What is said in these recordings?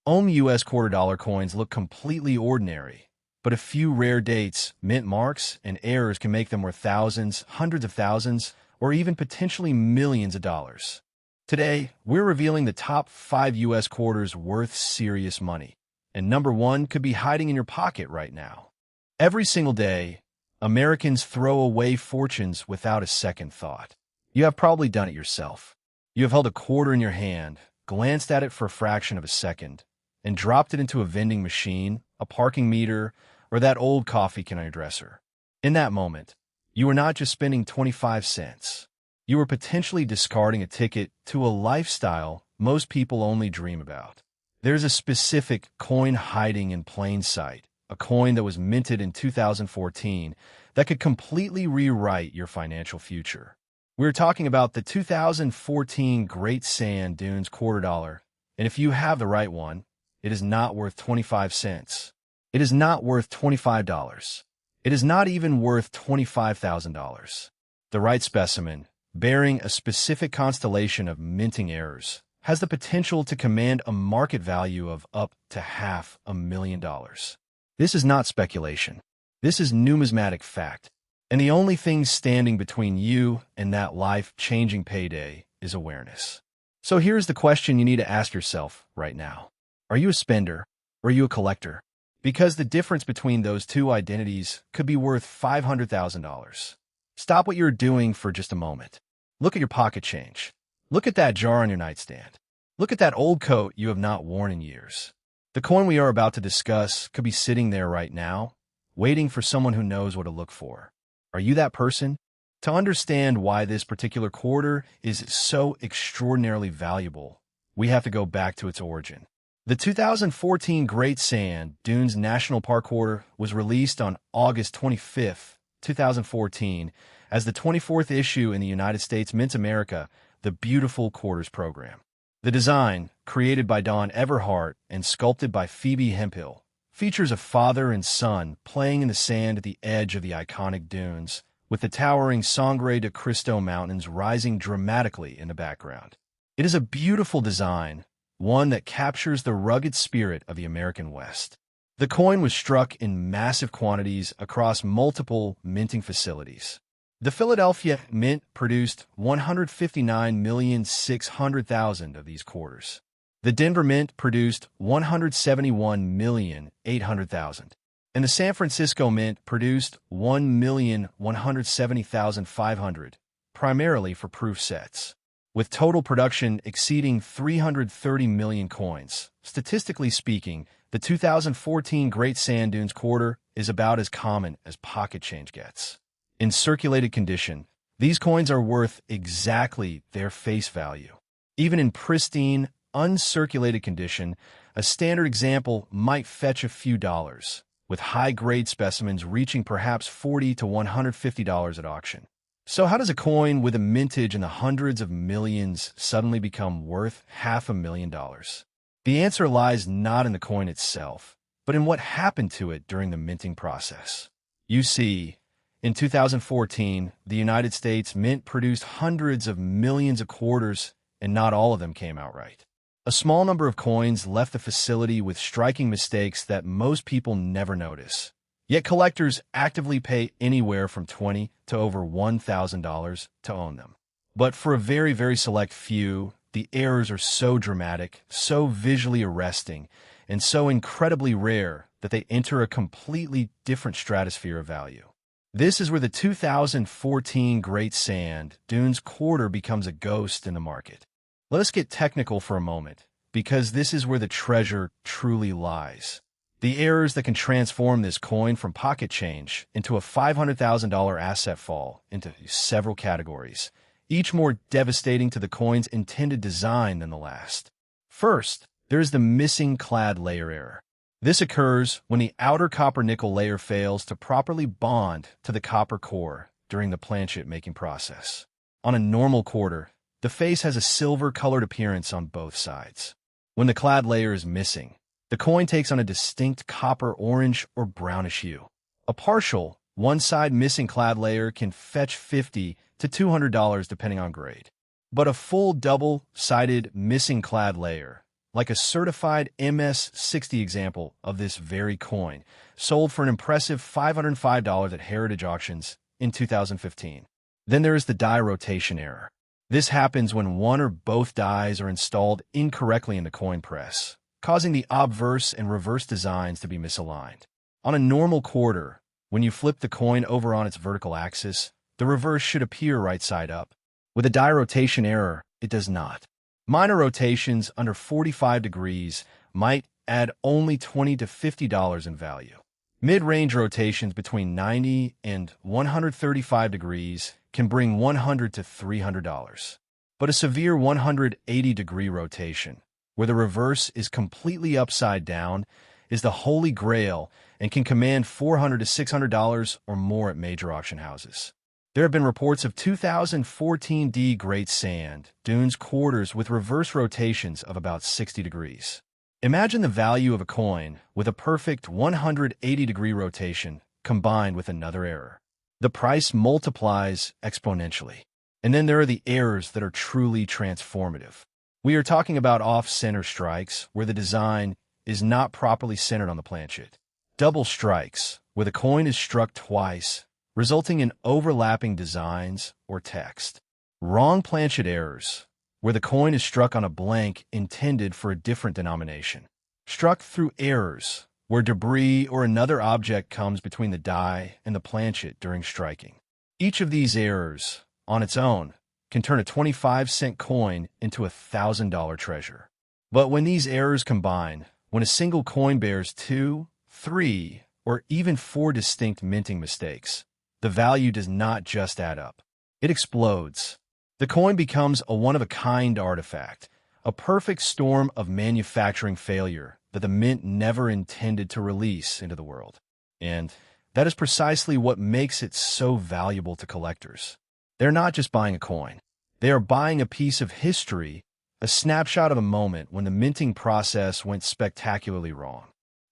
US quarter dollar coins look completely ordinary, but a few rare dates, mint marks, and errors can make them worth thousands, hundreds of thousands, or even potentially millions of dollars. Today, we're revealing the top 5 US quarters worth serious money, and number 1 could be hiding in your pocket right now. Every single day, Americans throw away fortunes without a second thought. You have probably done it yourself. You have held a quarter in your hand, glanced at it for a fraction of a second, and dropped it into a vending machine, a parking meter, or that old coffee can on your dresser. In that moment, you were not just spending 25 cents. You were potentially discarding a ticket to a lifestyle most people only dream about. There's a specific coin hiding in plain sight, a coin that was minted in 2014 that could completely rewrite your financial future. We're talking about the 2014 Great Sand Dunes quarter dollar, and if you have the right one, it is not worth 25 cents. It is not worth $25. It is not even worth $25,000. The right specimen, bearing a specific constellation of minting errors, has the potential to command a market value of up to $500,000. This is not speculation. This is numismatic fact. And the only thing standing between you and that life-changing payday is awareness. So here's the question you need to ask yourself right now. Are you a spender or are you a collector? Because the difference between those two identities could be worth $500,000. Stop what you're doing for just a moment. Look at your pocket change. Look at that jar on your nightstand. Look at that old coat you have not worn in years. The coin we are about to discuss could be sitting there right now, waiting for someone who knows what to look for. Are you that person? To understand why this particular quarter is so extraordinarily valuable, we have to go back to its origin. The 2014 Great Sand Dunes National Park quarter was released on August 25, 2014, as the 24th issue in the United States Mint America, the Beautiful Quarters program. The design, created by Don Everhart and sculpted by Phoebe Hemphill, features a father and son playing in the sand at the edge of the iconic dunes, with the towering Sangre de Cristo Mountains rising dramatically in the background. It is a beautiful design, one that captures the rugged spirit of the American West. The coin was struck in massive quantities across multiple minting facilities. The Philadelphia Mint produced 159,600,000 of these quarters. The Denver Mint produced 171,800,000. And the San Francisco Mint produced 1,170,500, primarily for proof sets. With total production exceeding 330 million coins. Statistically speaking, the 2014 Great Sand Dunes quarter is about as common as pocket change gets. In circulated condition, these coins are worth exactly their face value. Even in pristine, uncirculated condition, a standard example might fetch a few dollars, with high-grade specimens reaching perhaps $40 to $150 at auction. So how does a coin with a mintage in the hundreds of millions suddenly become worth $500,000? The answer lies not in the coin itself, but in what happened to it during the minting process. You see, in 2014, the United States Mint produced hundreds of millions of quarters, and not all of them came out right. A small number of coins left the facility with striking mistakes that most people never notice. Yet collectors actively pay anywhere from $20 to over $1,000 to own them. But for a very, very select few, the errors are so dramatic, so visually arresting, and so incredibly rare that they enter a completely different stratosphere of value. This is where the 2014 Great Sand Dunes quarter becomes a ghost in the market. Let us get technical for a moment, because this is where the treasure truly lies. The errors that can transform this coin from pocket change into a $500,000 asset fall into several categories, each more devastating to the coin's intended design than the last. First, there is the missing clad layer error. This occurs when the outer copper-nickel layer fails to properly bond to the copper core during the planchet making process. On a normal quarter, the face has a silver-colored appearance on both sides. When the clad layer is missing, the coin takes on a distinct copper orange or brownish hue. A partial, one-side missing clad layer can fetch $50 to $200 depending on grade. But a full double-sided missing clad layer, like a certified MS-60 example of this very coin, sold for an impressive $505 at heritage auctions in 2015. Then there is the die rotation error. This happens when one or both dies are installed incorrectly in the coin press, causing the obverse and reverse designs to be misaligned. On a normal quarter, when you flip the coin over on its vertical axis, the reverse should appear right side up. With a die rotation error, it does not. Minor rotations under 45 degrees might add only $20 to $50 in value. Mid-range rotations between 90 and 135 degrees can bring $100 to $300. But a severe 180-degree rotation, where the reverse is completely upside down, is the holy grail and can command $400 to $600 or more at major auction houses. There have been reports of 2014 D Great Sand Dunes quarters with reverse rotations of about 60 degrees. Imagine the value of a coin with a perfect 180-degree rotation combined with another error. The price multiplies exponentially. And then there are the errors that are truly transformative. We are talking about off-center strikes, where the design is not properly centered on the planchet. Double strikes, where the coin is struck twice, resulting in overlapping designs or text. Wrong planchet errors, where the coin is struck on a blank intended for a different denomination. Struck through errors, where debris or another object comes between the die and the planchet during striking. Each of these errors, on its own, can turn a 25-cent coin into a $1,000 treasure. But when these errors combine, when a single coin bears 2, 3, or even 4 distinct minting mistakes, the value does not just add up. It explodes. The coin becomes a one-of-a-kind artifact, a perfect storm of manufacturing failure that the mint never intended to release into the world. And that is precisely what makes it so valuable to collectors. They're not just buying a coin. They are buying a piece of history, a snapshot of a moment when the minting process went spectacularly wrong.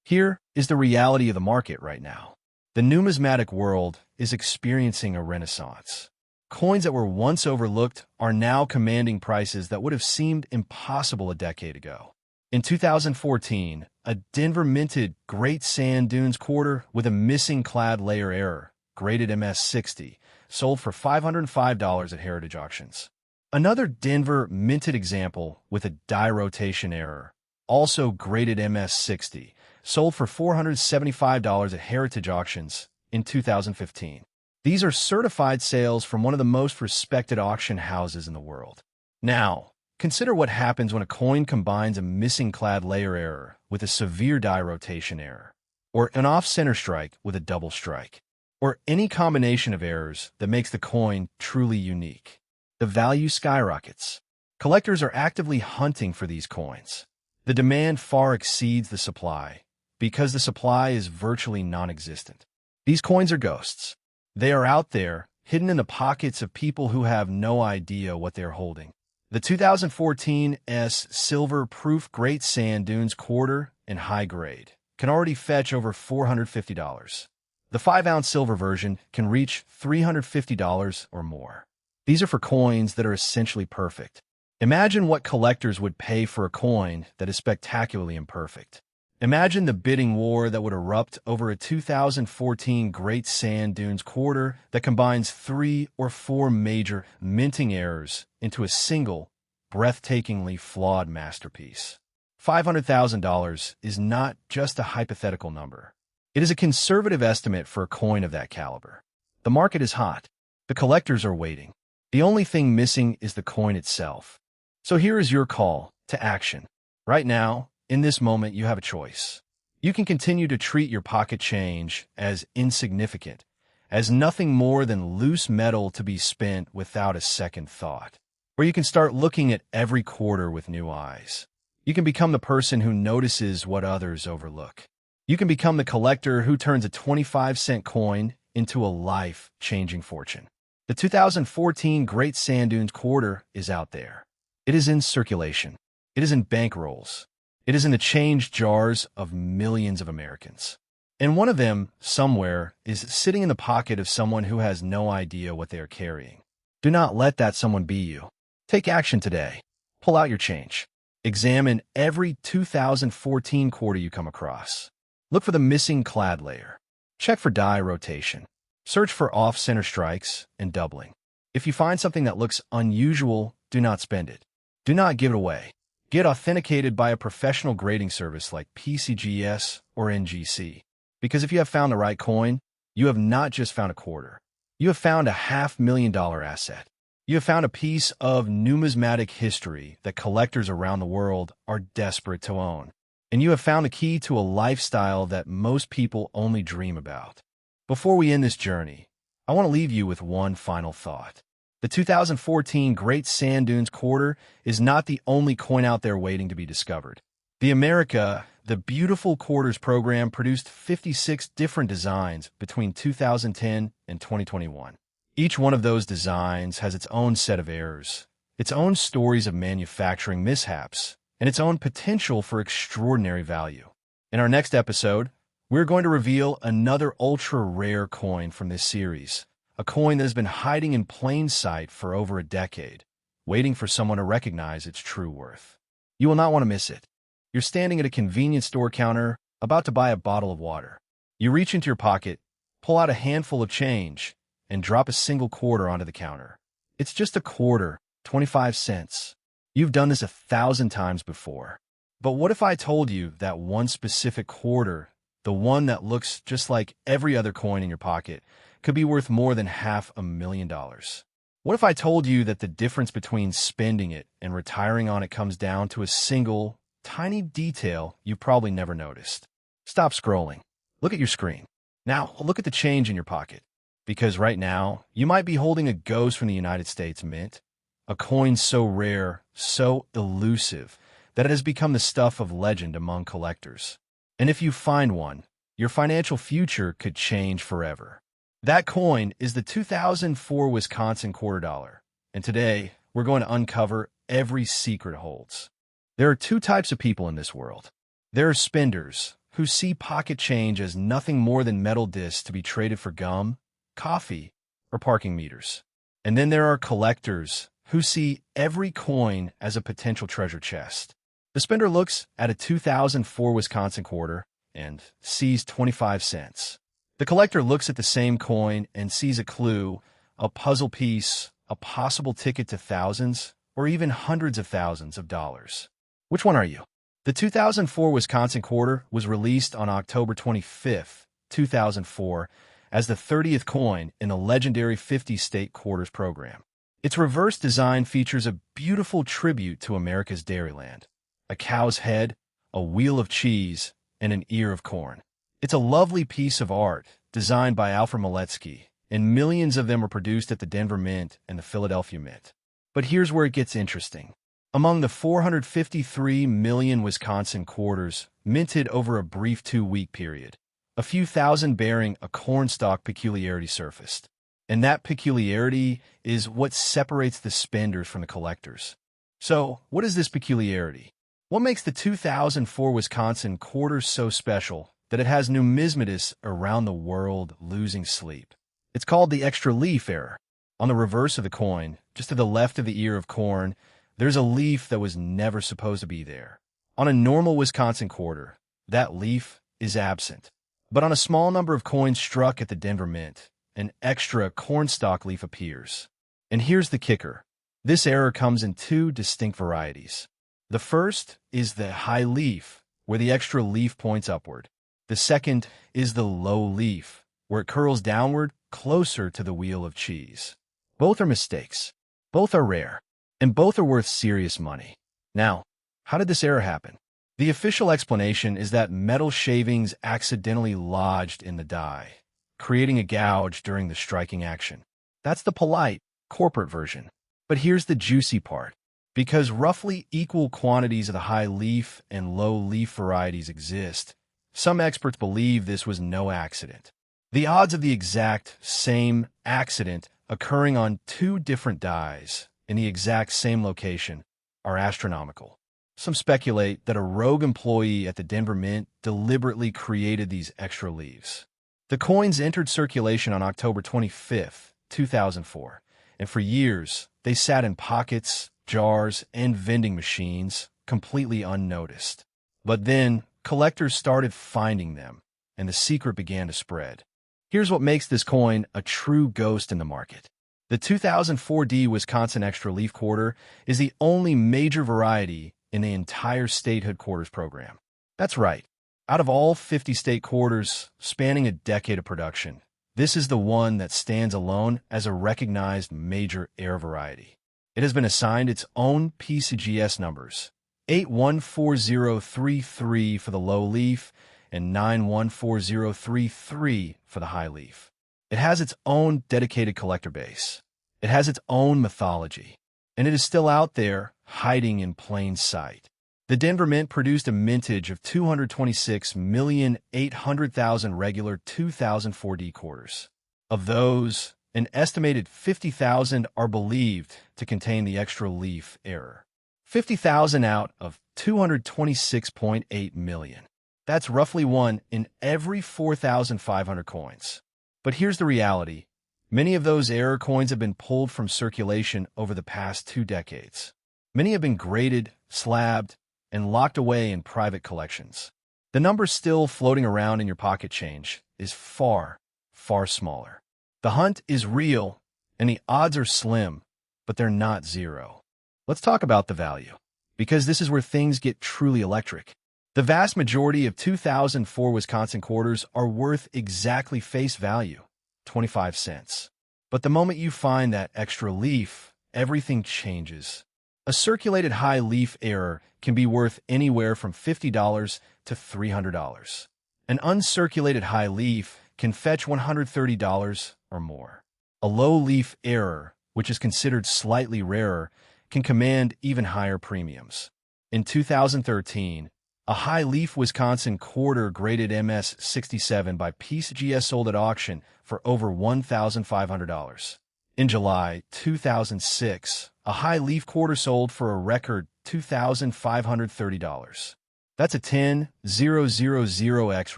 Here is the reality of the market right now. The numismatic world is experiencing a renaissance. Coins that were once overlooked are now commanding prices that would have seemed impossible a decade ago. In 2014, a Denver-minted Great Sand Dunes quarter with a missing clad layer error, graded MS-60, sold for $505 at heritage auctions. Another Denver minted example with a die rotation error, also graded MS-60, sold for $475 at heritage auctions in 2015. These are certified sales from one of the most respected auction houses in the world. Now, consider what happens when a coin combines a missing clad layer error with a severe die rotation error, or an off-center strike with a double strike, or any combination of errors that makes the coin truly unique. The value skyrockets. Collectors are actively hunting for these coins. The demand far exceeds the supply, because the supply is virtually non-existent. These coins are ghosts. They are out there, hidden in the pockets of people who have no idea what they're holding. The 2014 S Silver Proof Great Sand Dunes quarter and high grade can already fetch over $450. The 5-ounce silver version can reach $350 or more. These are for coins that are essentially perfect. Imagine what collectors would pay for a coin that is spectacularly imperfect. Imagine the bidding war that would erupt over a 2014 Great Sand Dunes quarter that combines 3 or 4 major minting errors into a single, breathtakingly flawed masterpiece. $500,000 is not just a hypothetical number. It is a conservative estimate for a coin of that caliber. The market is hot. The collectors are waiting. The only thing missing is the coin itself. So here is your call to action. Right now, in this moment, you have a choice. You can continue to treat your pocket change as insignificant, as nothing more than loose metal to be spent without a second thought. Or you can start looking at every quarter with new eyes. You can become the person who notices what others overlook. You can become the collector who turns a 25-cent coin into a life-changing fortune. The 2014 Great Sand Dunes quarter is out there. It is in circulation. It is in bankrolls. It is in the change jars of millions of Americans. And one of them, somewhere, is sitting in the pocket of someone who has no idea what they are carrying. Do not let that someone be you. Take action today. Pull out your change. Examine every 2014 quarter you come across. Look for the missing clad layer. Check for die rotation. Search for off-center strikes and doubling. If you find something that looks unusual, do not spend it. Do not give it away. Get authenticated by a professional grading service like PCGS or NGC. Because if you have found the right coin, you have not just found a quarter. You have found a $500,000 asset. You have found a piece of numismatic history that collectors around the world are desperate to own. And you have found the key to a lifestyle that most people only dream about. Before we end this journey, I want to leave you with one final thought. The 2014 Great Sand Dunes Quarter is not the only coin out there waiting to be discovered. The Beautiful Quarters program produced 56 different designs between 2010 and 2021. Each one of those designs has its own set of errors, its own stories of manufacturing mishaps, and its own potential for extraordinary value. In our next episode, we're going to reveal another ultra-rare coin from this series, a coin that has been hiding in plain sight for over a decade, waiting for someone to recognize its true worth. You will not want to miss it. You're standing at a convenience store counter, about to buy a bottle of water. You reach into your pocket, pull out a handful of change, and drop a single quarter onto the counter. It's just a quarter, 25 cents. You've done this 1,000 times before. But what if I told you that one specific quarter, the one that looks just like every other coin in your pocket, could be worth more than $500,000? What if I told you that the difference between spending it and retiring on it comes down to a single, tiny detail you probably never noticed? Stop scrolling. Look at your screen. Now, look at the change in your pocket. Because right now, you might be holding a ghost from the United States Mint, a coin so rare, so elusive, that it has become the stuff of legend among collectors. And if you find one, your financial future could change forever. That coin is the 2004 Wisconsin $quarter, and today we're going to uncover every secret it holds. There are two types of people in this world. There are spenders, who see pocket change as nothing more than metal discs to be traded for gum, coffee, or parking meters. And then there are collectors, who see every coin as a potential treasure chest. The spender looks at a 2004 Wisconsin quarter and sees 25 cents. The collector looks at the same coin and sees a clue, a puzzle piece, a possible ticket to thousands or even hundreds of thousands of dollars. Which one are you? The 2004 Wisconsin quarter was released on October 25, 2004, as the 30th coin in the legendary 50-state quarters program. Its reverse design features a beautiful tribute to America's Dairyland, a cow's head, a wheel of cheese, and an ear of corn. It's a lovely piece of art designed by Alfred Miletsky, and millions of them were produced at the Denver Mint and the Philadelphia Mint. But here's where it gets interesting. Among the 453 million Wisconsin quarters minted over a brief 2-week period, a few thousand bearing a cornstalk peculiarity surfaced. And that peculiarity is what separates the spenders from the collectors. So, what is this peculiarity? What makes the 2004 Wisconsin quarter so special that it has numismatists around the world losing sleep? It's called the extra leaf error. On the reverse of the coin, just to the left of the ear of corn, there's a leaf that was never supposed to be there. On a normal Wisconsin quarter, that leaf is absent. But on a small number of coins struck at the Denver Mint, an extra cornstalk leaf appears. And here's the kicker. This error comes in two distinct varieties. The first is the high leaf, where the extra leaf points upward. The second is the low leaf, where it curls downward closer to the wheel of cheese. Both are mistakes. Both are rare. And both are worth serious money. Now, how did this error happen? The official explanation is that metal shavings accidentally lodged in the die, creating a gouge during the striking action. That's the polite, corporate version. But here's the juicy part. Because roughly equal quantities of the high leaf and low leaf varieties exist, some experts believe this was no accident. The odds of the exact same accident occurring on two different dies in the exact same location are astronomical. Some speculate that a rogue employee at the Denver Mint deliberately created these extra leaves. The coins entered circulation on October 25, 2004, and for years they sat in pockets, jars, and vending machines, completely unnoticed. But then, collectors started finding them, and the secret began to spread. Here's what makes this coin a true ghost in the market. The 2004D Wisconsin Extra Leaf Quarter is the only major variety in the entire statehood quarters program. That's right. Out of all 50 state quarters spanning a decade of production, this is the one that stands alone as a recognized major air variety. It has been assigned its own PCGS numbers, 814033 for the low leaf and 914033 for the high leaf. It has its own dedicated collector base. It has its own mythology, and it is still out there, hiding in plain sight. The Denver Mint produced a mintage of 226,800,000 regular 2004D quarters. Of those, an estimated 50,000 are believed to contain the extra leaf error. 50,000 out of 226.8 million. That's roughly one in every 4,500 coins. But here's the reality. Many of those error coins have been pulled from circulation over the past 2 decades. Many have been graded, slabbed, and locked away in private collections. The number still floating around in your pocket change is far, far smaller. The hunt is real, and the odds are slim, but they're not zero. Let's talk about the value, because this is where things get truly electric. The vast majority of 2004 Wisconsin quarters are worth exactly face value, 25 cents. But the moment you find that extra leaf, everything changes. A circulated high leaf error can be worth anywhere from $50 to $300. An uncirculated high leaf can fetch $130 or more. A low leaf error, which is considered slightly rarer, can command even higher premiums. In 2013, a high leaf Wisconsin quarter graded MS 67 by PCGS sold at auction for over $1,500. In July 2006, a high leaf quarter sold for a record $2,530. That's a 10,000x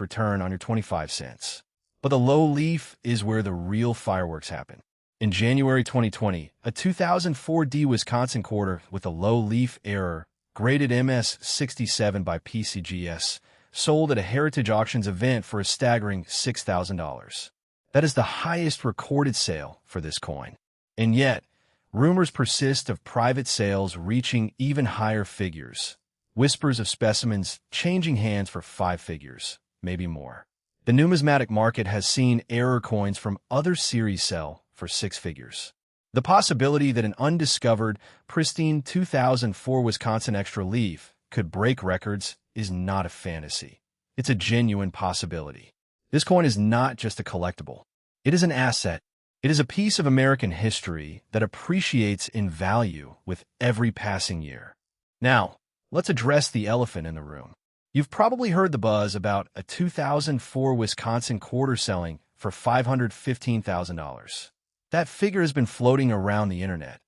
return on your 25 cents. But the low leaf is where the real fireworks happen. In January 2020, a 2004D Wisconsin quarter with a low leaf error, graded MS 67 by PCGS, sold at a Heritage Auctions event for a staggering $6,000. That is the highest recorded sale for this coin. And yet, rumors persist of private sales reaching even higher figures. Whispers of specimens changing hands for 5 figures, maybe more. The numismatic market has seen error coins from other series sell for 6 figures. The possibility that an undiscovered, pristine 2004 Wisconsin Extra Leaf could break records is not a fantasy. It's a genuine possibility. This coin is not just a collectible. It is an asset. It is a piece of American history that appreciates in value with every passing year. Now, let's address the elephant in the room. You've probably heard the buzz about a 2004 Wisconsin quarter selling for $515,000. That figure has been floating around the internet,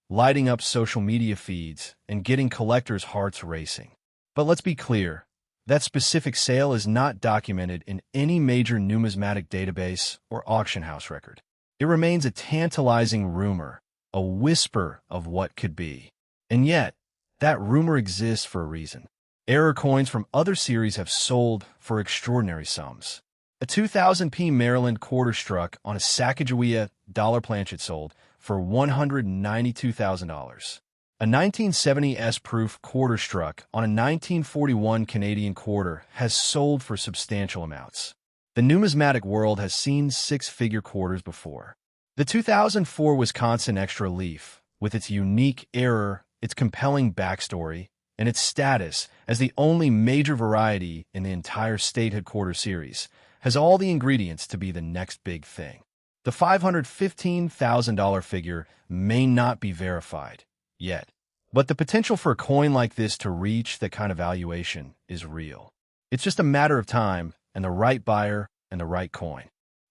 lighting up social media feeds and getting collectors' hearts racing. But let's be clear, that specific sale is not documented in any major numismatic database or auction house record. It remains a tantalizing rumor, a whisper of what could be. And yet, that rumor exists for a reason. Error coins from other series have sold for extraordinary sums. A 2000p Maryland quarter struck on a Sacagawea dollar planchet sold for $192,000. A 1970 S-proof quarter struck on a 1941 Canadian quarter has sold for substantial amounts. The numismatic world has seen 6-figure quarters before. The 2004 Wisconsin Extra Leaf, with its unique error, its compelling backstory, and its status as the only major variety in the entire statehood quarter series, has all the ingredients to be the next big thing. The $515,000 figure may not be verified yet, but the potential for a coin like this to reach that kind of valuation is real. It's just a matter of time and the right buyer and the right coin.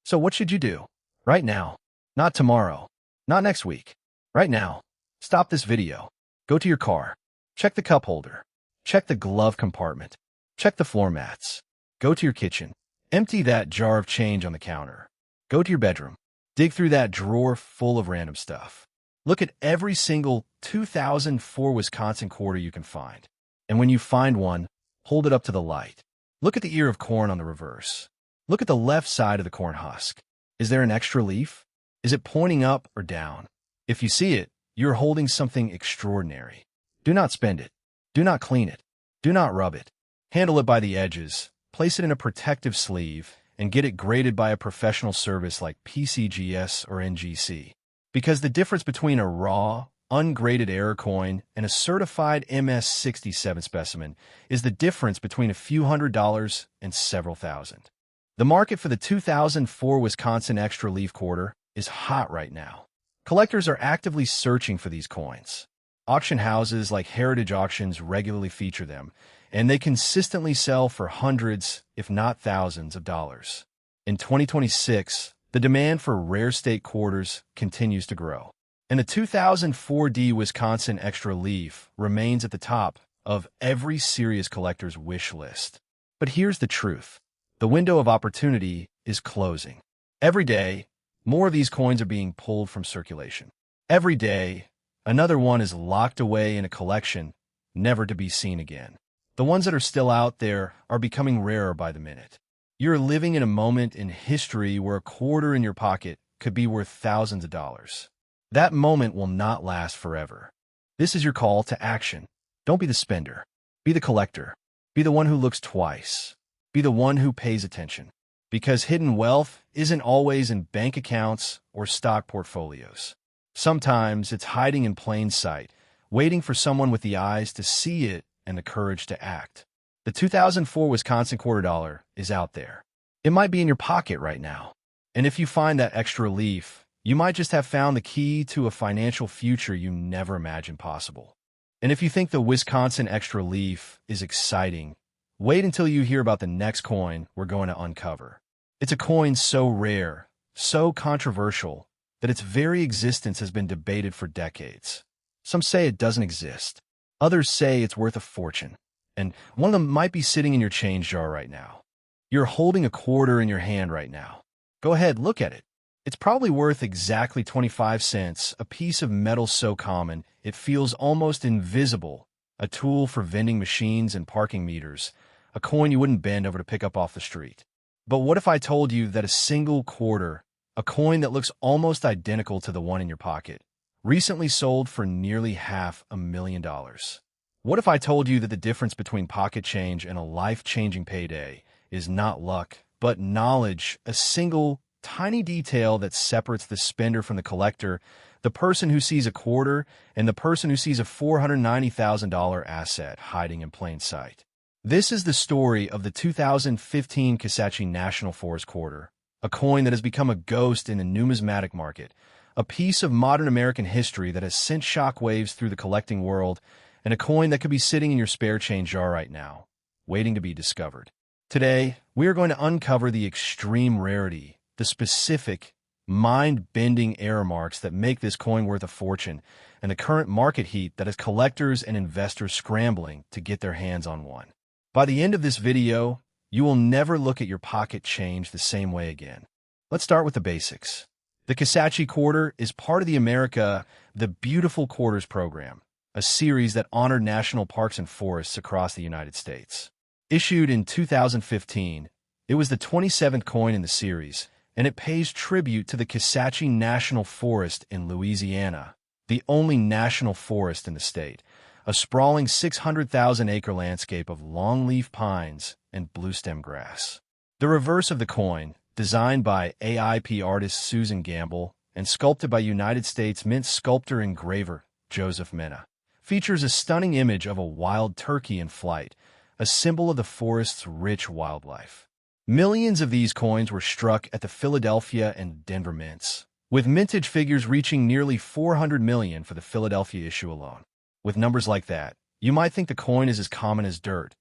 So what should you do? Right now. Not tomorrow. Not next week. Right now. Stop this video. Go to your car. Check the cup holder. Check the glove compartment. Check the floor mats. Go to your kitchen. Empty that jar of change on the counter. Go to your bedroom. Dig through that drawer full of random stuff. Look at every single 2004 Wisconsin quarter you can find. And when you find one, hold it up to the light. Look at the ear of corn on the reverse. Look at the left side of the corn husk. Is there an extra leaf? Is it pointing up or down? If you see it, you're holding something extraordinary. Do not spend it. Do not clean it. Do not rub it. Handle it by the edges, place it in a protective sleeve, and get it graded by a professional service like PCGS or NGC. Because the difference between a raw, ungraded error coin and a certified MS-67 specimen is the difference between a few $100s and several thousand. The market for the 2004 Wisconsin Extra Leaf Quarter is hot right now. Collectors are actively searching for these coins. Auction houses like Heritage Auctions regularly feature them, and they consistently sell for hundreds, if not thousands, of dollars. In 2026, the demand for rare state quarters continues to grow, and the 2004D Wisconsin Extra Leaf remains at the top of every serious collector's wish list. But here's the truth. The window of opportunity is closing. Every day, more of these coins are being pulled from circulation. Every day, another one is locked away in a collection, never to be seen again. The ones that are still out there are becoming rarer by the minute. You're living in a moment in history where a quarter in your pocket could be worth thousands of dollars. That moment will not last forever. This is your call to action. Don't be the spender. Be the collector. Be the one who looks twice. Be the one who pays attention. Because hidden wealth isn't always in bank accounts or stock portfolios. Sometimes it's hiding in plain sight, waiting for someone with the eyes to see it and the courage to act. The 2004 Wisconsin quarter dollar is out there. It might be in your pocket right now. And if you find that extra leaf, you might just have found the key to a financial future you never imagined possible. And if you think the Wisconsin Extra Leaf is exciting, wait until you hear about the next coin we're going to uncover. It's a coin so rare, so controversial, that its very existence has been debated for decades. Some say it doesn't exist. Others say it's worth a fortune. And one of them might be sitting in your change jar right now. You're holding a quarter in your hand right now. Go ahead, look at it. It's probably worth exactly 25 cents, a piece of metal so common it feels almost invisible, a tool for vending machines and parking meters, a coin you wouldn't bend over to pick up off the street. But what if I told you that a single quarter, a coin that looks almost identical to the one in your pocket, recently sold for nearly $500,000? What if I told you that the difference between pocket change and a life-changing payday is not luck, but knowledge, a single, tiny detail that separates the spender from the collector, the person who sees a quarter and the person who sees a $490,000 asset hiding in plain sight? This is the story of the 2015 Kisatchie National Forest Quarter, a coin that has become a ghost in the numismatic market, a piece of modern American history that has sent shockwaves through the collecting world, and a coin that could be sitting in your spare change jar right now, waiting to be discovered. Today, we are going to uncover the extreme rarity, the specific, mind-bending error marks that make this coin worth a fortune, and the current market heat that has collectors and investors scrambling to get their hands on one. By the end of this video, you will never look at your pocket change the same way again. Let's start with the basics. The Kisatchie Quarter is part of the Beautiful Quarters program, a series that honored national parks and forests across the United States. Issued in 2015, it was the 27th coin in the series, and it pays tribute to the Kisatchie National Forest in Louisiana, the only national forest in the state, a sprawling 600,000-acre landscape of longleaf pines and bluestem grass. The reverse of the coin, designed by AIP artist Susan Gamble and sculpted by United States Mint sculptor and engraver Joseph Mena, features a stunning image of a wild turkey in flight, a symbol of the forest's rich wildlife. Millions of these coins were struck at the Philadelphia and Denver mints, with mintage figures reaching nearly $400 million for the Philadelphia issue alone. With numbers like that, you might think the coin is as common as dirt,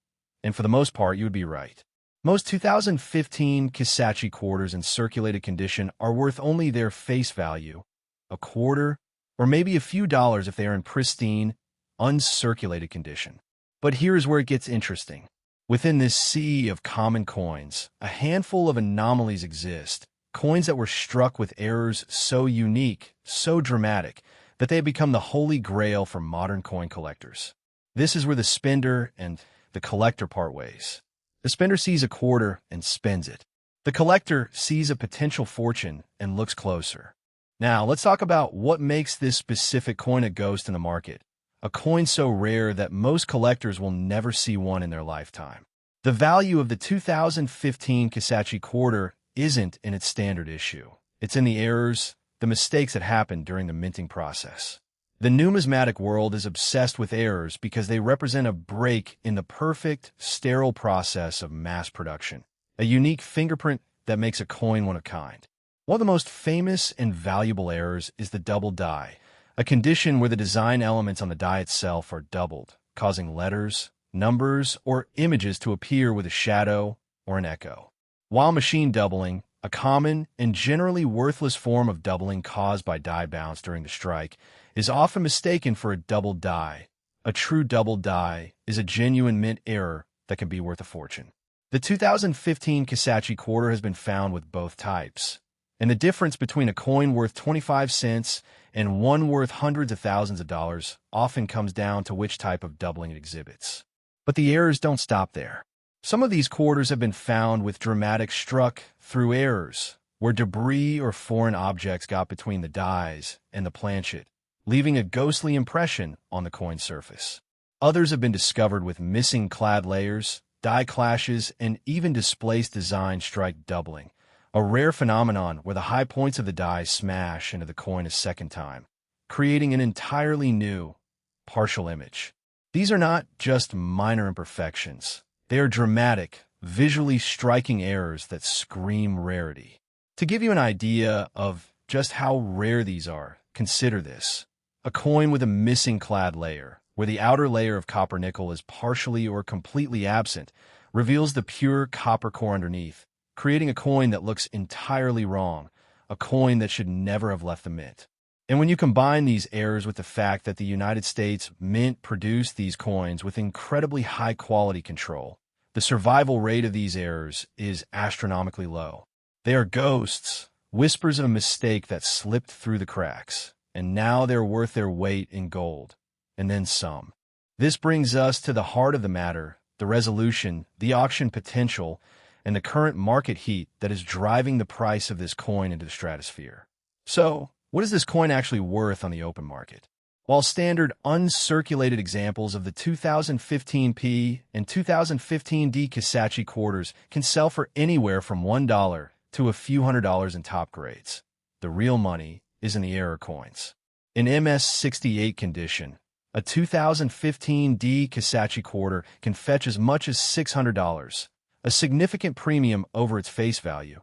and for the most part, you would be right. Most 2015 Kisatchie quarters in circulated condition are worth only their face value, a quarter, or maybe a few dollars if they are in pristine, uncirculated condition. But here's where it gets interesting. Within this sea of common coins, a handful of anomalies exist, coins that were struck with errors so unique, so dramatic, that they have become the holy grail for modern coin collectors. This is where the spender and the collector part ways. The spender sees a quarter and spends it. The collector sees a potential fortune and looks closer. Now, let's talk about what makes this specific coin a ghost in the market. A coin so rare that most collectors will never see one in their lifetime. The value of the 2015 Kisatchie quarter isn't in its standard issue. It's in the errors, the mistakes that happened during the minting process. The numismatic world is obsessed with errors because they represent a break in the perfect, sterile process of mass production, a unique fingerprint that makes a coin one of a kind. One of the most famous and valuable errors is the double die, a condition where the design elements on the die itself are doubled, causing letters, numbers, or images to appear with a shadow or an echo. While machine doubling, a common and generally worthless form of doubling caused by die bounce during the strike, is often mistaken for a double die. A true double die is a genuine mint error that can be worth a fortune. The 2015 Kisatchie quarter has been found with both types, and the difference between a coin worth 25 cents and one worth hundreds of thousands of dollars often comes down to which type of doubling it exhibits. But the errors don't stop there. Some of these quarters have been found with dramatic struck-through errors, where debris or foreign objects got between the dies and the planchet, leaving a ghostly impression on the coin surface. Others have been discovered with missing clad layers, die clashes, and even displaced design strike doubling, a rare phenomenon where the high points of the die smash into the coin a second time, creating an entirely new, partial image. These are not just minor imperfections. They are dramatic, visually striking errors that scream rarity. To give you an idea of just how rare these are, consider this. A coin with a missing clad layer, where the outer layer of copper nickel is partially or completely absent, reveals the pure copper core underneath, creating a coin that looks entirely wrong, a coin that should never have left the mint. And when you combine these errors with the fact that the United States Mint produced these coins with incredibly high quality control, the survival rate of these errors is astronomically low. They are ghosts, whispers of a mistake that slipped through the cracks, and now they're worth their weight in gold, and then some. This brings us to the heart of the matter, the resolution, the auction potential, and the current market heat that is driving the price of this coin into the stratosphere. So, what is this coin actually worth on the open market? While standard uncirculated examples of the 2015P and 2015D Kisatchie quarters can sell for anywhere from $1 to a few $100s in top grades, the real money is in the error coins. In MS-68 condition, a 2015D Kisatchie quarter can fetch as much as $600, a significant premium over its face value.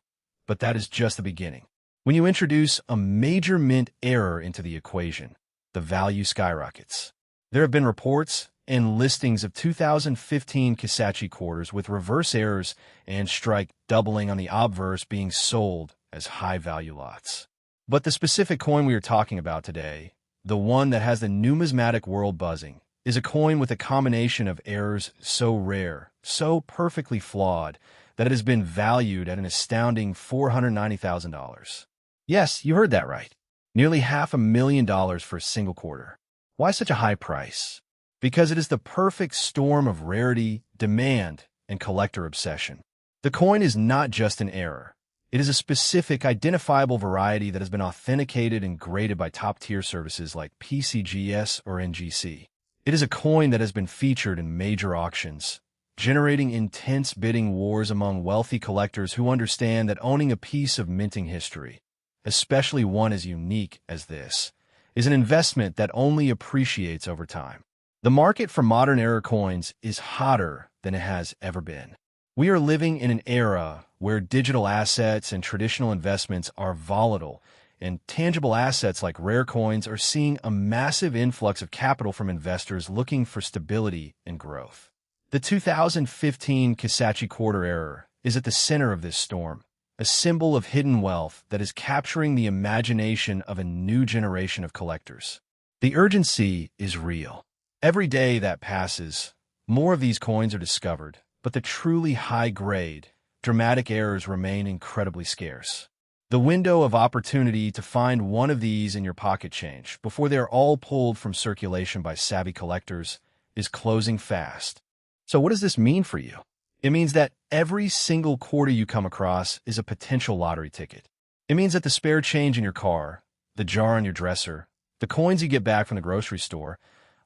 But that is just the beginning. When you introduce a major mint error into the equation, the value skyrockets. There have been reports and listings of 2015 Kisatchie quarters with reverse errors and strike doubling on the obverse being sold as high-value lots. But the specific coin we are talking about today, the one that has the numismatic world buzzing, is a coin with a combination of errors so rare, so perfectly flawed, that it has been valued at an astounding $490,000. Yes, you heard that right. Nearly $500,000 for a single quarter. Why such a high price? Because it is the perfect storm of rarity, demand, and collector obsession. The coin is not just an error. It is a specific, identifiable variety that has been authenticated and graded by top-tier services like PCGS or NGC. It is a coin that has been featured in major auctions, generating intense bidding wars among wealthy collectors who understand that owning a piece of minting history, especially one as unique as this, is an investment that only appreciates over time. The market for modern era coins is hotter than it has ever been. We are living in an era where digital assets and traditional investments are volatile, and tangible assets like rare coins are seeing a massive influx of capital from investors looking for stability and growth. The 2015 Kisatchie quarter error is at the center of this storm, a symbol of hidden wealth that is capturing the imagination of a new generation of collectors. The urgency is real. Every day that passes, more of these coins are discovered, but the truly high-grade, dramatic errors remain incredibly scarce. The window of opportunity to find one of these in your pocket change before they are all pulled from circulation by savvy collectors is closing fast. So what does this mean for you? It means that every single quarter you come across is a potential lottery ticket. It means that the spare change in your car, the jar on your dresser, the coins you get back from the grocery store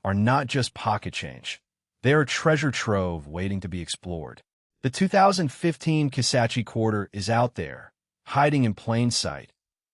are not just pocket change. They are a treasure trove waiting to be explored. The 2015 Kisatchie quarter is out there, hiding in plain sight,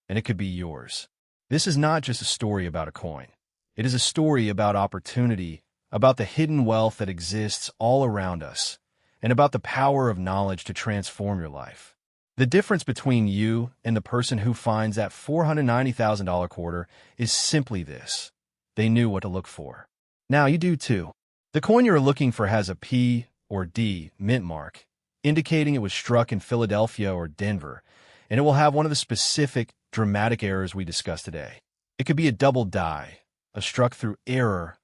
and it could be yours. This is not just a story about a coin. It is a story about opportunity, about the hidden wealth that exists all around us, and about the power of knowledge to transform your life. The difference between you and the person who finds that $490,000 quarter is simply this. They knew what to look for. Now you do too. The coin you're looking for has a P or D mint mark, indicating it was struck in Philadelphia or Denver, and it will have one of the specific, dramatic errors we discussed today. It could be a double die, a struck through error,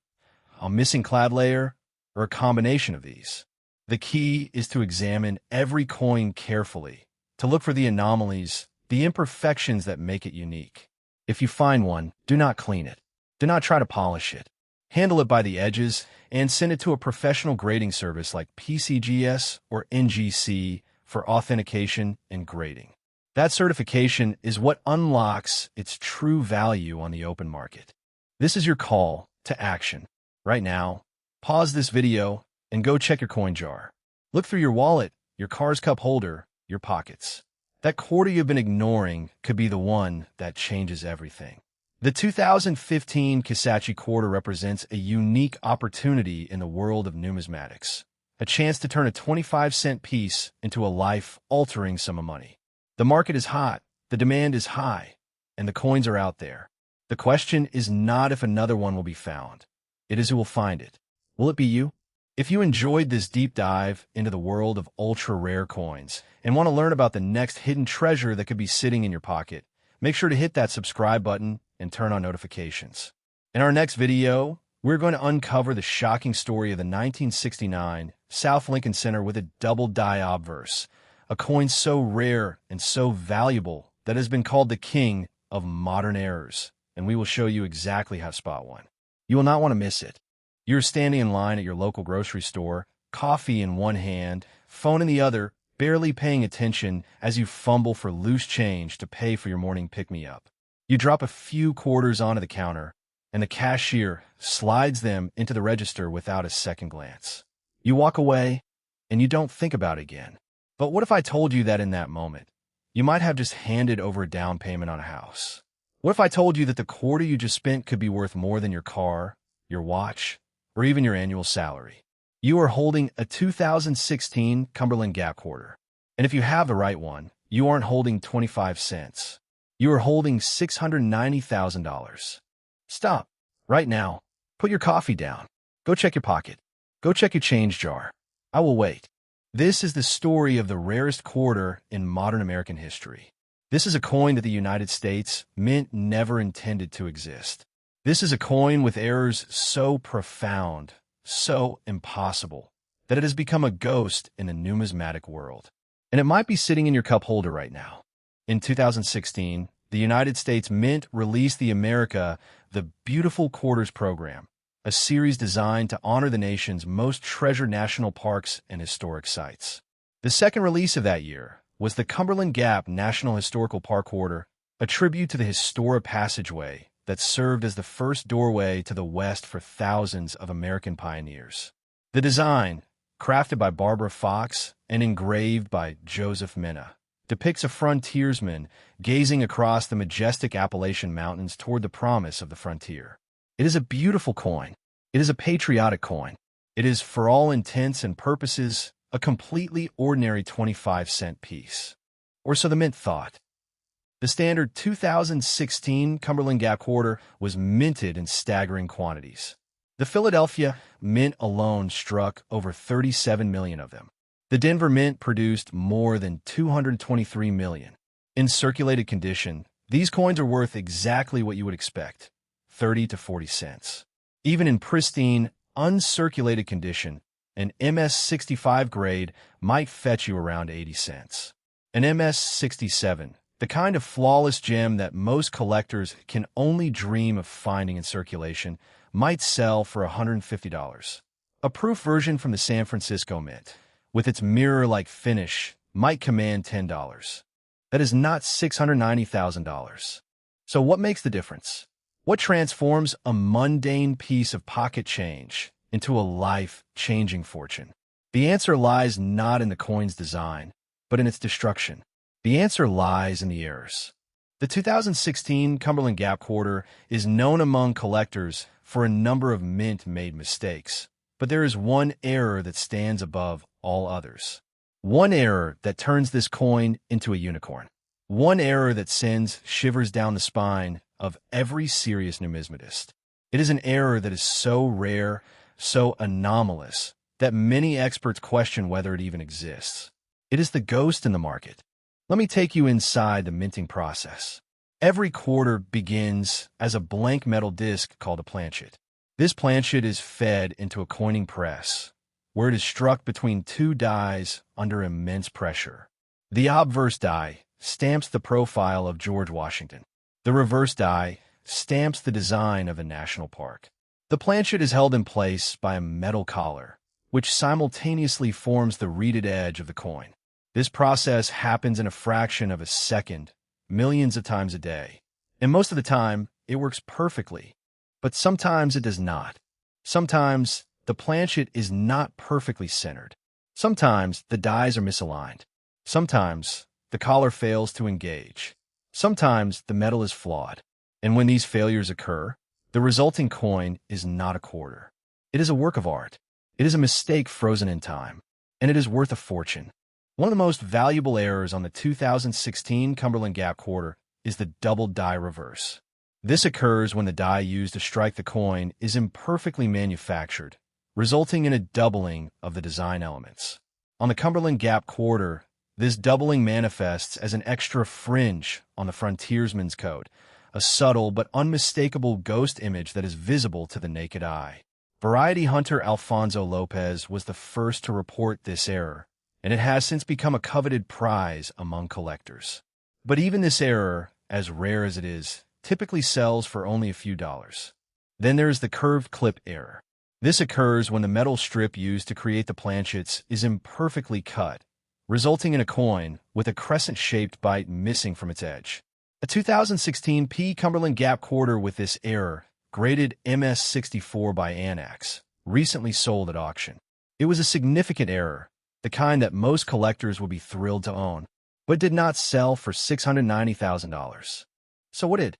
a missing clad layer, or a combination of these. The key is to examine every coin carefully, to look for the anomalies, the imperfections that make it unique. If you find one, do not clean it. Do not try to polish it. Handle it by the edges and send it to a professional grading service like PCGS or NGC for authentication and grading. That certification is what unlocks its true value on the open market. This is your call to action. Right now, pause this video and go check your coin jar. Look through your wallet, your car's cup holder, your pockets. That quarter you've been ignoring could be the one that changes everything. The 2015 Kisatchie quarter represents a unique opportunity in the world of numismatics, a chance to turn a 25-cent piece into a life-altering sum of money. The market is hot, the demand is high, and the coins are out there. The question is not if another one will be found. It is who will find it. Will it be you? If you enjoyed this deep dive into the world of ultra-rare coins and want to learn about the next hidden treasure that could be sitting in your pocket, make sure to hit that subscribe button and turn on notifications. In our next video, we're going to uncover the shocking story of the 1969 South Lincoln Center with a double die obverse, a coin so rare and so valuable that it has been called the king of modern errors, and we will show you exactly how to spot one. You will not want to miss it. You're standing in line at your local grocery store, coffee in one hand, phone in the other, barely paying attention as you fumble for loose change to pay for your morning pick-me-up. You drop a few quarters onto the counter, and the cashier slides them into the register without a second glance. You walk away, and you don't think about it again. But what if I told you that in that moment, you might have just handed over a down payment on a house? What if I told you that the quarter you just spent could be worth more than your car, your watch, or even your annual salary? You are holding a 2016 Cumberland Gap quarter. And if you have the right one, you aren't holding 25 cents. You are holding $690,000. Stop. Right now. Put your coffee down. Go check your pocket. Go check your change jar. I will wait. This is the story of the rarest quarter in modern American history. This is a coin that the United States Mint never intended to exist. This is a coin with errors so profound, so impossible, that it has become a ghost in the numismatic world. And it might be sitting in your cup holder right now. In 2016, the United States Mint released the America the Beautiful Quarters program, a series designed to honor the nation's most treasured national parks and historic sites. The second release of that year was the Cumberland Gap National Historical Park Quarter, a tribute to the Historic Passageway that served as the first doorway to the West for thousands of American pioneers. The design, crafted by Barbara Fox and engraved by Joseph Minna, depicts a frontiersman gazing across the majestic Appalachian Mountains toward the promise of the frontier. It is a beautiful coin. It is a patriotic coin. It is, for all intents and purposes, a completely ordinary 25-cent piece. Or so the Mint thought. The standard 2016 Cumberland Gap quarter was minted in staggering quantities. The Philadelphia Mint alone struck over 37 million of them. The Denver Mint produced more than 223 million. In circulated condition, these coins are worth exactly what you would expect, 30 to 40 cents. Even in pristine, uncirculated condition, an MS-65 grade might fetch you around 80 cents. An MS-67, the kind of flawless gem that most collectors can only dream of finding in circulation, might sell for $150. A proof version from the San Francisco Mint, with its mirror-like finish, might command $10. That is not $690,000. So what makes the difference? What transforms a mundane piece of pocket change into a life-changing fortune? The answer lies not in the coin's design, but in its destruction. The answer lies in the errors. The 2016 Cumberland Gap quarter is known among collectors for a number of mint-made mistakes, but there is one error that stands above all others. One error that turns this coin into a unicorn. One error that sends shivers down the spine of every serious numismatist. It is an error that is so rare, so anomalous, that many experts question whether it even exists. It is the ghost in the market. Let me take you inside the minting process. Every quarter begins as a blank metal disc called a planchet. This planchet is fed into a coining press, where it is struck between two dies under immense pressure. The obverse die stamps the profile of George Washington. The reverse die stamps the design of a national park. The planchet is held in place by a metal collar, which simultaneously forms the reeded edge of the coin. This process happens in a fraction of a second, millions of times a day. And most of the time, it works perfectly. But sometimes it does not. Sometimes the planchet is not perfectly centered. Sometimes the dies are misaligned. Sometimes the collar fails to engage. Sometimes the metal is flawed. And when these failures occur, the resulting coin is not a quarter. It is a work of art. It is a mistake frozen in time. And it is worth a fortune. One of the most valuable errors on the 2016 Cumberland Gap quarter is the double die reverse. This occurs when the die used to strike the coin is imperfectly manufactured, resulting in a doubling of the design elements. On the Cumberland Gap quarter, this doubling manifests as an extra fringe on the frontiersman's coat, a subtle but unmistakable ghost image that is visible to the naked eye. Variety hunter Alfonso Lopez was the first to report this error, and it has since become a coveted prize among collectors. But even this error, as rare as it is, typically sells for only a few dollars. Then there is the curved clip error. This occurs when the metal strip used to create the planchets is imperfectly cut, resulting in a coin with a crescent-shaped bite missing from its edge. A 2016 P Cumberland Gap quarter with this error, graded MS64 by Annex, recently sold at auction. It was a significant error, the kind that most collectors would be thrilled to own, but did not sell for $690,000. So what did?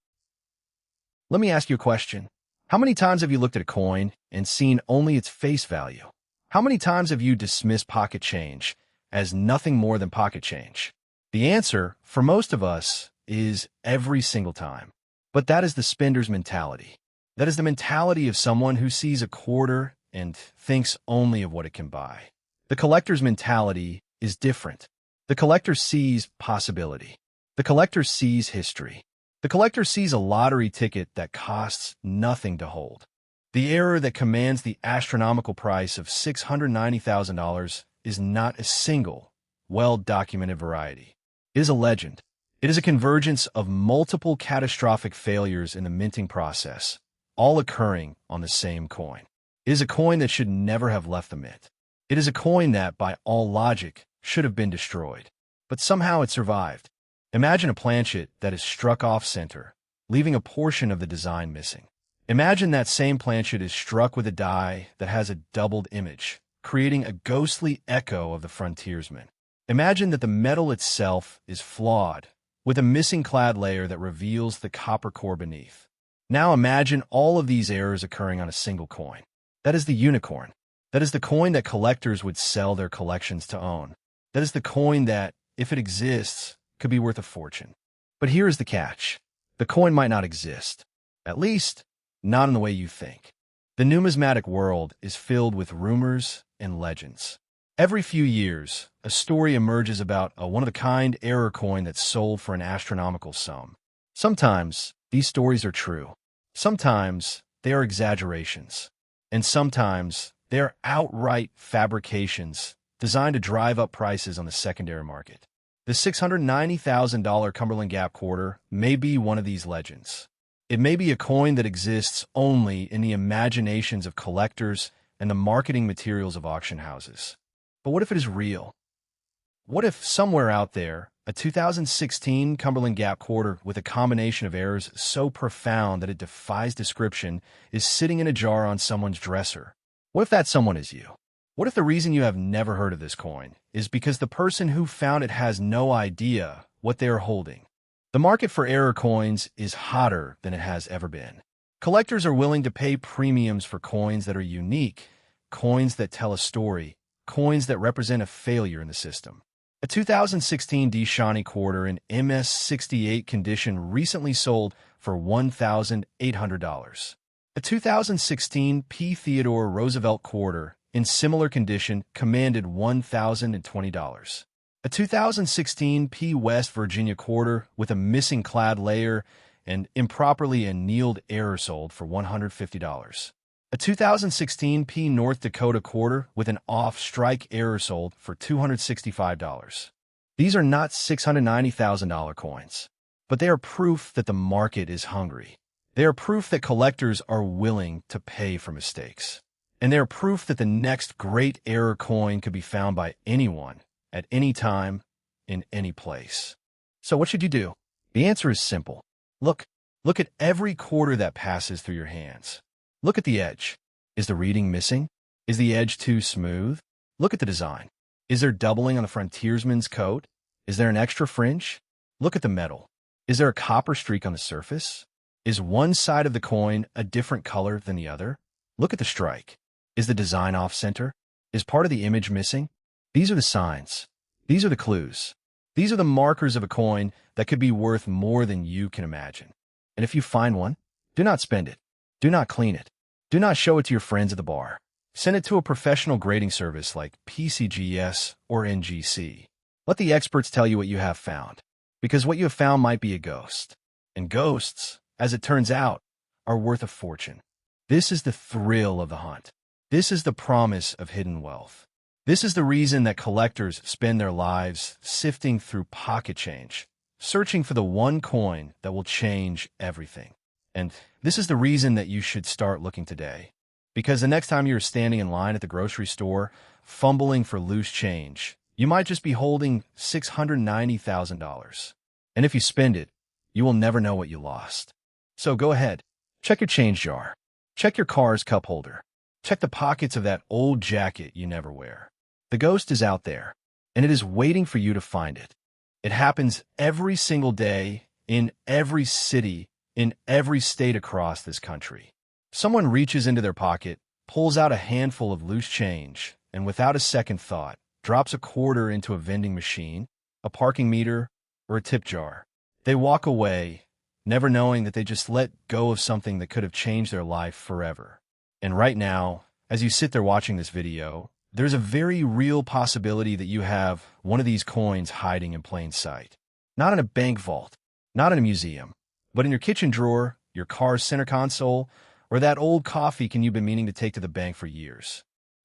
Let me ask you a question. How many times have you looked at a coin and seen only its face value? How many times have you dismissed pocket change as nothing more than pocket change? The answer, for most of us, is every single time. But that is the spender's mentality. That is the mentality of someone who sees a quarter and thinks only of what it can buy. The collector's mentality is different. The collector sees possibility. The collector sees history. The collector sees a lottery ticket that costs nothing to hold. The error that commands the astronomical price of $690,000 is not a single, well-documented variety. It is a legend. It is a convergence of multiple catastrophic failures in the minting process, all occurring on the same coin. It is a coin that should never have left the mint. It is a coin that, by all logic, should have been destroyed. But somehow it survived. Imagine a planchet that is struck off-center, leaving a portion of the design missing. Imagine that same planchet is struck with a die that has a doubled image, creating a ghostly echo of the frontiersman. Imagine that the metal itself is flawed, with a missing clad layer that reveals the copper core beneath. Now imagine all of these errors occurring on a single coin. That is the unicorn. That is the coin that collectors would sell their collections to own. That is the coin that, if it exists, could be worth a fortune. But here is the catch. The coin might not exist. At least, not in the way you think. The numismatic world is filled with rumors and legends. Every few years, a story emerges about a one-of-a-kind error coin that's sold for an astronomical sum. Sometimes, these stories are true. Sometimes, they are exaggerations. And sometimes, they are outright fabrications designed to drive up prices on the secondary market. The $690,000 Cumberland Gap quarter may be one of these legends. It may be a coin that exists only in the imaginations of collectors and the marketing materials of auction houses. But what if it is real? What if somewhere out there, a 2016 Cumberland Gap quarter with a combination of errors so profound that it defies description is sitting in a jar on someone's dresser? What if that someone is you? What if the reason you have never heard of this coin is because the person who found it has no idea what they are holding? The market for error coins is hotter than it has ever been. Collectors are willing to pay premiums for coins that are unique, coins that tell a story, coins that represent a failure in the system. A 2016 Kisatchie quarter in MS-68 condition recently sold for $1,800. A 2016 P. Theodore Roosevelt quarter in similar condition commanded $1,020. A 2016 P. West Virginia quarter with a missing clad layer and improperly annealed error sold for $150. A 2016 P. North Dakota quarter with an off-strike error sold for $265. These are not $690,000 coins, but they are proof that the market is hungry. They are proof that collectors are willing to pay for mistakes. And they are proof that the next great error coin could be found by anyone, at any time, in any place. So what should you do? The answer is simple. Look at every quarter that passes through your hands. Look at the edge. Is the reading missing? Is the edge too smooth? Look at the design. Is there doubling on the frontiersman's coat? Is there an extra fringe? Look at the metal. Is there a copper streak on the surface? Is one side of the coin a different color than the other? Look at the strike. Is the design off-center? Is part of the image missing? These are the signs. These are the clues. These are the markers of a coin that could be worth more than you can imagine. And if you find one, do not spend it. Do not clean it. Do not show it to your friends at the bar. Send it to a professional grading service like PCGS or NGC. Let the experts tell you what you have found, because what you have found might be a ghost. And ghosts, as it turns out, are worth a fortune. This is the thrill of the hunt. This is the promise of hidden wealth. This is the reason that collectors spend their lives sifting through pocket change, searching for the one coin that will change everything. And this is the reason that you should start looking today. Because the next time you're standing in line at the grocery store, fumbling for loose change, you might just be holding $690,000. And if you spend it, you will never know what you lost. So go ahead, check your change jar. Check your car's cup holder. Check the pockets of that old jacket you never wear. The ghost is out there, and it is waiting for you to find it. It happens every single day, in every city, in every state across this country. Someone reaches into their pocket, pulls out a handful of loose change, and without a second thought, drops a quarter into a vending machine, a parking meter, or a tip jar. They walk away, never knowing that they just let go of something that could have changed their life forever. And right now, as you sit there watching this video, there's a very real possibility that you have one of these coins hiding in plain sight. Not in a bank vault, not in a museum, but in your kitchen drawer, your car's center console, or that old coffee can you've been meaning to take to the bank for years.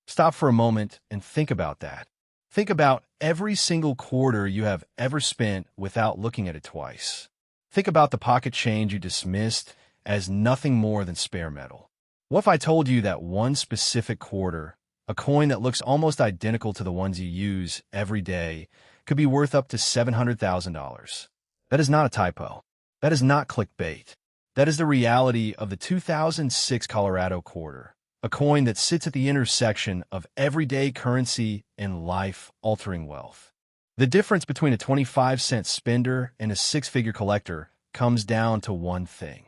Stop for a moment and think about that. Think about every single quarter you have ever spent without looking at it twice. Think about the pocket change you dismissed as nothing more than spare metal. What if I told you that one specific quarter, a coin that looks almost identical to the ones you use every day, could be worth up to $700,000? That is not a typo. That is not clickbait. That is the reality of the 2006 Colorado quarter, a coin that sits at the intersection of everyday currency and life-altering wealth. The difference between a 25-cent spender and a six-figure collector comes down to one thing: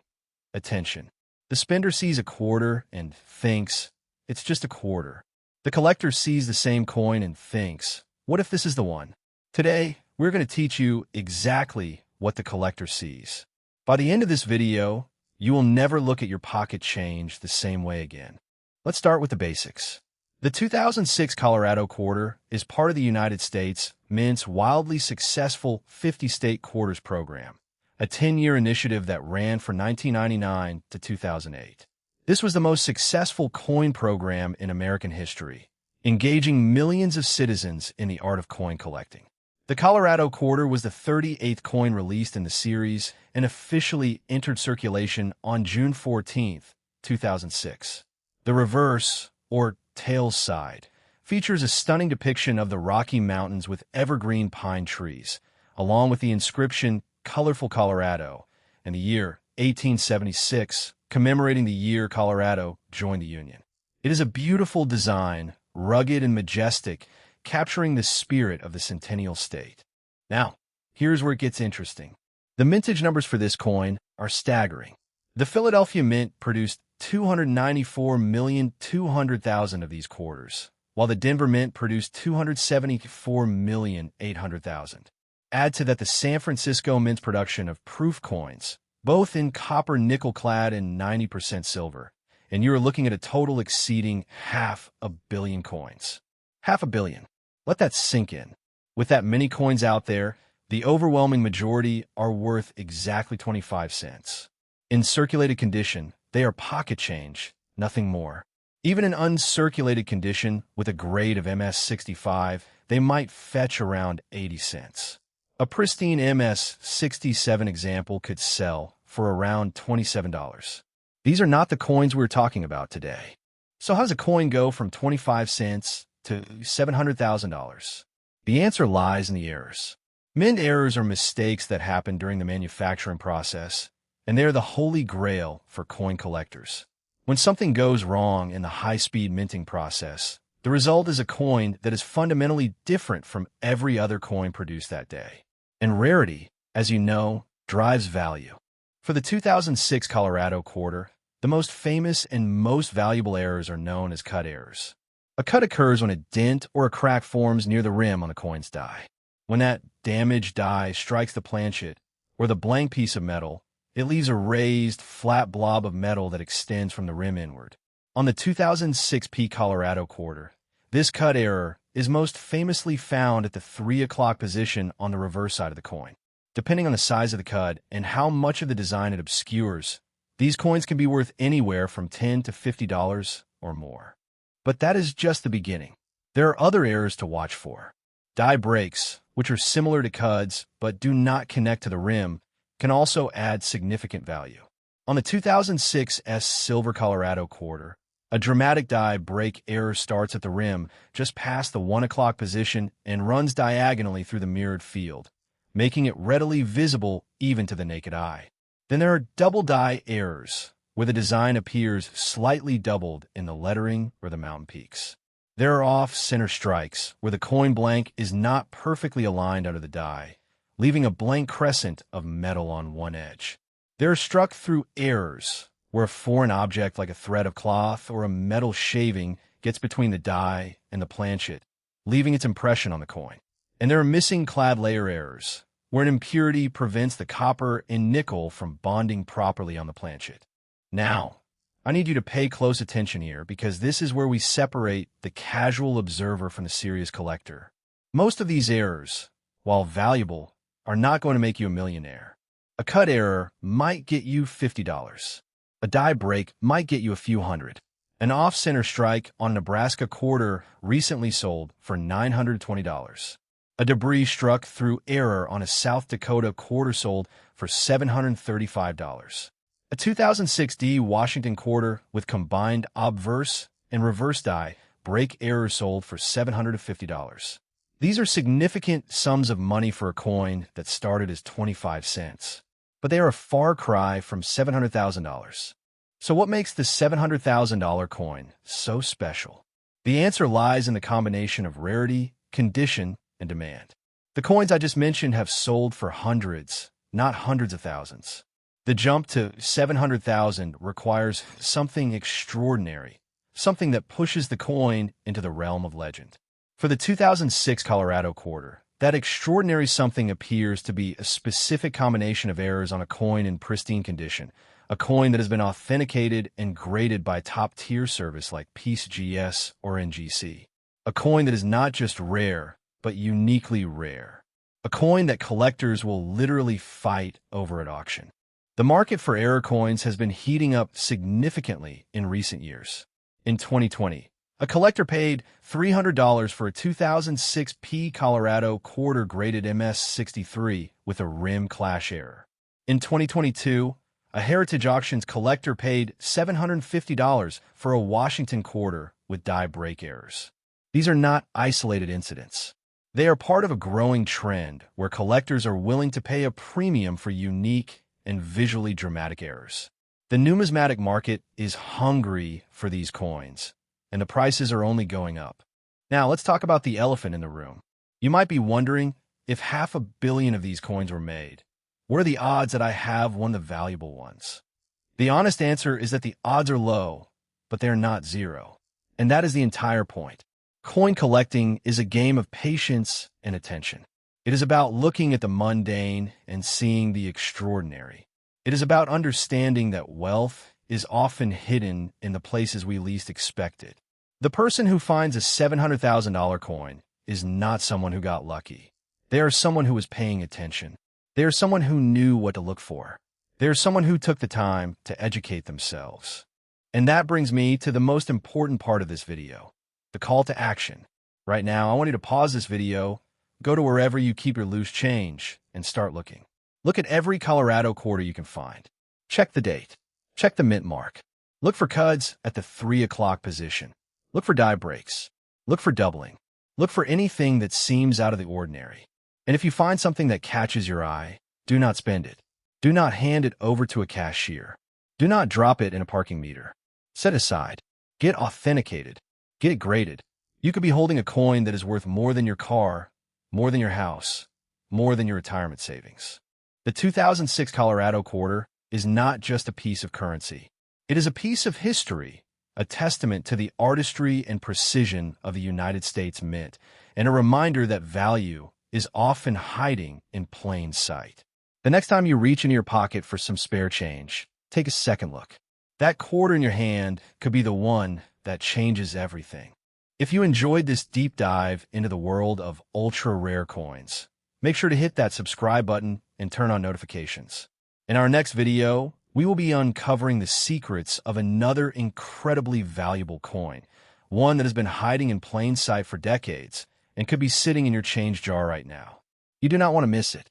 attention. The spender sees a quarter and thinks, it's just a quarter. The collector sees the same coin and thinks, what if this is the one? Today, we're going to teach you exactly what the collector sees. By the end of this video, you will never look at your pocket change the same way again. Let's start with the basics. The 2006 Colorado quarter is part of the United States Mint's wildly successful 50-state quarters program, a 10-year initiative that ran from 1999 to 2008. This was the most successful coin program in American history, engaging millions of citizens in the art of coin collecting. The Colorado quarter was the 38th coin released in the series and officially entered circulation on June 14, 2006. The reverse, or Tails Side, features a stunning depiction of the Rocky Mountains with evergreen pine trees, along with the inscription Colorful Colorado and the year 1876, commemorating the year Colorado joined the Union. It is a beautiful design, rugged and majestic, capturing the spirit of the Centennial State. Now, here's where it gets interesting. The mintage numbers for this coin are staggering. The Philadelphia Mint produced 294,200,000 of these quarters, while the Denver Mint produced 274,800,000. Add to that the San Francisco Mint's production of proof coins, both in copper nickel-clad and 90% silver, and you are looking at a total exceeding 500 million coins. 500 million. Let that sink in. With that many coins out there, the overwhelming majority are worth exactly 25 cents. In circulated condition, they are pocket change, nothing more. Even in uncirculated condition with a grade of MS65, they might fetch around 80 cents. A pristine MS67 example could sell for around $27. These are not the coins we're talking about today. So how does a coin go from 25 cents to $700,000? The answer lies in the errors. Mint errors are mistakes that happen during the manufacturing process, and they're the holy grail for coin collectors. When something goes wrong in the high-speed minting process, the result is a coin that is fundamentally different from every other coin produced that day. And rarity, as you know, drives value. For the 2006 Colorado quarter, the most famous and most valuable errors are known as cut errors. A cut occurs when a dent or a crack forms near the rim on the coin's die. When that damaged die strikes the planchet or the blank piece of metal, it leaves a raised, flat blob of metal that extends from the rim inward. On the 2006 P Colorado quarter, this cut error is most famously found at the 3 o'clock position on the reverse side of the coin. Depending on the size of the cut and how much of the design it obscures, these coins can be worth anywhere from $10 to $50 or more. But that is just the beginning. There are other errors to watch for. Die breaks, which are similar to cuds but do not connect to the rim, can also add significant value. On the 2006 S Silver Colorado quarter, a dramatic die break error starts at the rim just past the 1 o'clock position and runs diagonally through the mirrored field, making it readily visible even to the naked eye. Then there are double die errors, where the design appears slightly doubled in the lettering or the mountain peaks. There are off-center strikes, where the coin blank is not perfectly aligned under the die, leaving a blank crescent of metal on one edge. There are struck-through errors, where a foreign object like a thread of cloth or a metal shaving gets between the die and the planchet, leaving its impression on the coin. And there are missing clad layer errors, where an impurity prevents the copper and nickel from bonding properly on the planchet. Now, I need you to pay close attention here because this is where we separate the casual observer from the serious collector. Most of these errors, while valuable, are not going to make you a millionaire. A cut error might get you $50. A die break might get you a few hundred. An off-center strike on a Nebraska quarter recently sold for $920. A debris struck through error on a South Dakota quarter sold for $735. A 2006 D Washington quarter with combined obverse and reverse die break error sold for $750. These are significant sums of money for a coin that started as 25 cents, but they are a far cry from $700,000. So what makes the $700,000 coin so special? The answer lies in the combination of rarity, condition, and demand. The coins I just mentioned have sold for hundreds, not hundreds of thousands. The jump to 700,000 requires something extraordinary, something that pushes the coin into the realm of legend. For the 2006 Colorado quarter, that extraordinary something appears to be a specific combination of errors on a coin in pristine condition, a coin that has been authenticated and graded by top-tier service like PeaceGS or NGC. A coin that is not just rare, but uniquely rare. A coin that collectors will literally fight over at auction. The market for error coins has been heating up significantly in recent years. In 2020, a collector paid $300 for a 2006 P Colorado quarter graded MS63 with a rim clash error. In 2022, a Heritage Auctions collector paid $750 for a Washington quarter with die break errors. These are not isolated incidents. They are part of a growing trend where collectors are willing to pay a premium for unique and visually dramatic errors. The numismatic market is hungry for these coins, and the prices are only going up. Now, let's talk about the elephant in the room. You might be wondering, if 500 million of these coins were made, what are the odds that I have one of the valuable ones? The honest answer is that the odds are low, but they're not zero. And that is the entire point. Coin collecting is a game of patience and attention. It is about looking at the mundane and seeing the extraordinary. It is about understanding that wealth is often hidden in the places we least expect it. The person who finds a $700,000 coin is not someone who got lucky. They are someone who was paying attention. They are someone who knew what to look for. They are someone who took the time to educate themselves. And that brings me to the most important part of this video, the call to action. Right now, I want you to pause this video, go to wherever you keep your loose change, and start looking. Look at every Colorado quarter you can find. Check the date. Check the mint mark. Look for cuds at the 3 o'clock position. Look for die breaks. Look for doubling. Look for anything that seems out of the ordinary. And if you find something that catches your eye, do not spend it. Do not hand it over to a cashier. Do not drop it in a parking meter. Set aside. Get authenticated. Get it graded. You could be holding a coin that is worth more than your car, more than your house, more than your retirement savings. The 2006 Colorado quarter is not just a piece of currency. It is a piece of history, a testament to the artistry and precision of the United States Mint, and a reminder that value is often hiding in plain sight. The next time you reach into your pocket for some spare change, take a second look. That quarter in your hand could be the one that changes everything. If you enjoyed this deep dive into the world of ultra-rare coins, make sure to hit that subscribe button and turn on notifications. In our next video, we will be uncovering the secrets of another incredibly valuable coin, one that has been hiding in plain sight for decades and could be sitting in your change jar right now. You do not want to miss it.